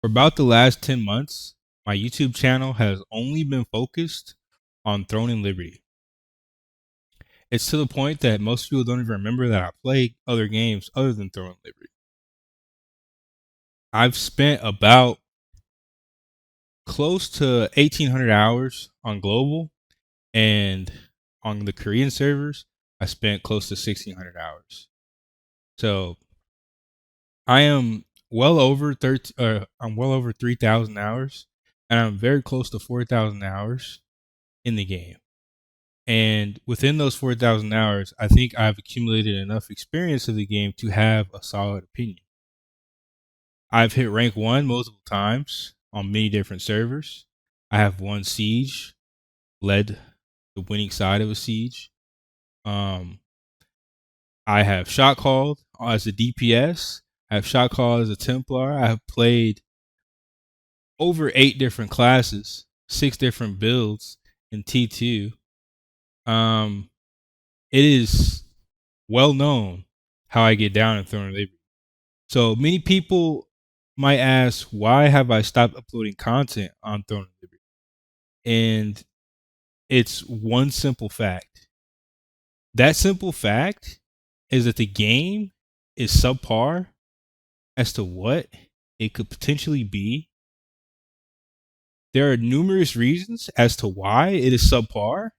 For about the last 10 months, my YouTube channel has only been focused on Throne and Liberty. It's to the point that most people don't even remember that I play other games other than Throne and Liberty. I've spent about close to 1,800 hours on global, and on the Korean servers, I spent close to 1,600 hours. So I am I'm well over 3,000 hours, and I'm very close to 4,000 hours in the game. And within those 4,000 hours, I think I've accumulated enough experience of the game to have a solid opinion. I've hit rank 1 multiple times on many different servers. I have won siege, led the winning side of a siege. I have shot called as a DPS. I have shot called as a Templar. I have played over 8 different classes, 6 different builds in T2. It is well known how I get down in Throne and Liberty. So many people might ask, why have I stopped uploading content on Throne and Liberty? And it's one simple fact. That simple fact is that the game is subpar as to what it could potentially be. There are numerous reasons as to why it is subpar.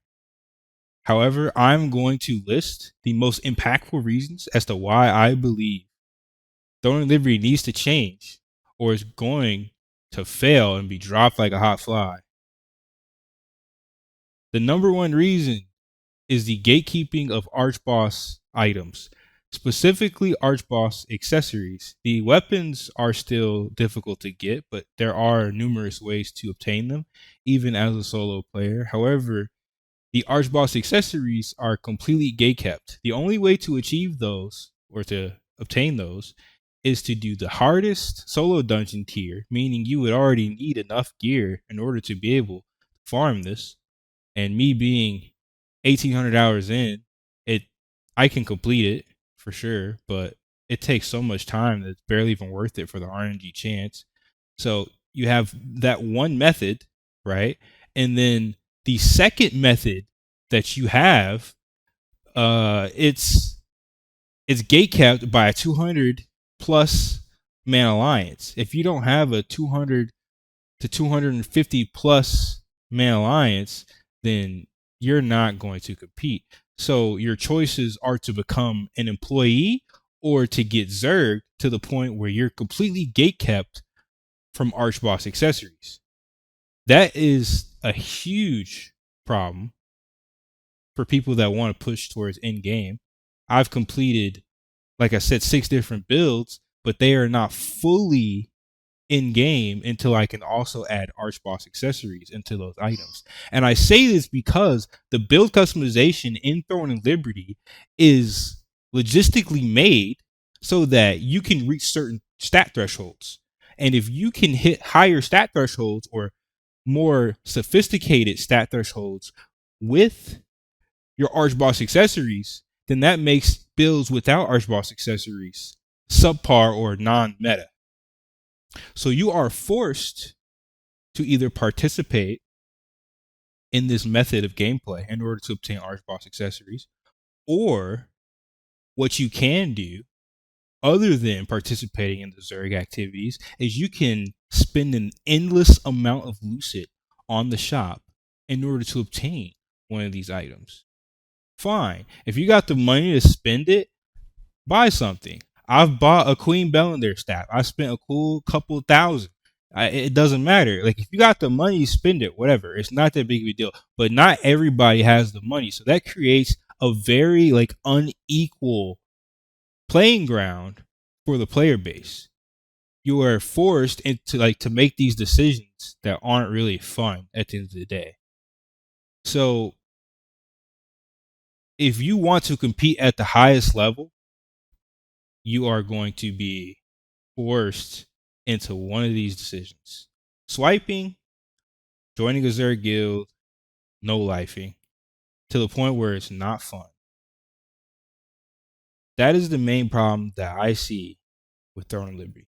However, I'm going to list the most impactful reasons as to why I believe Throne and Liberty needs to change or is going to fail and be dropped like a hot fly. The number one reason is the gatekeeping of Archboss items, specifically Archboss accessories. The weapons are still difficult to get, but there are numerous ways to obtain them, even as a solo player. However, the Archboss accessories are completely gatekept. The only way to achieve those or to obtain those is to do the hardest solo dungeon tier, meaning you would already need enough gear in order to be able to farm this. And me being 1,800 hours in, I can complete it for sure, but it takes so much time that it's barely even worth it for the RNG chance. So you have that one method, right? And then the second method that you have, it's gate capped by a 200 plus man alliance. If you don't have a 200 to 250 plus man alliance, then you're not going to compete. So your choices are to become an employee or to get zerged to the point where you're completely gate kept from Archboss accessories. That is a huge problem for people that want to push towards end game. I've completed, like I said, 6 different builds, but they are not fully in game until I can also add Archboss accessories into those items. And I say this because the build customization in Throne and Liberty is logistically made so that you can reach certain stat thresholds. And if you can hit higher stat thresholds or more sophisticated stat thresholds with your Archboss accessories, then that makes builds without Archboss accessories subpar or non-meta. So you are forced to either participate in this method of gameplay in order to obtain Archboss accessories, or what you can do other than participating in the Zerg activities is you can spend an endless amount of lucid on the shop in order to obtain one of these items. Fine. If you got the money to spend it, buy something. I've bought a Queen Bellinder staff. I spent a cool couple thousand. It doesn't matter. Like, if you got the money, spend it, whatever. It's not that big of a deal. But not everybody has the money. So that creates a very unequal playing ground for the player base. You are forced into to make these decisions that aren't really fun at the end of the day. So if you want to compete at the highest level, you are going to be forced into one of these decisions: swiping, joining a Zerg guild, no lifing, to the point where it's not fun. That is the main problem that I see with Throne and Liberty.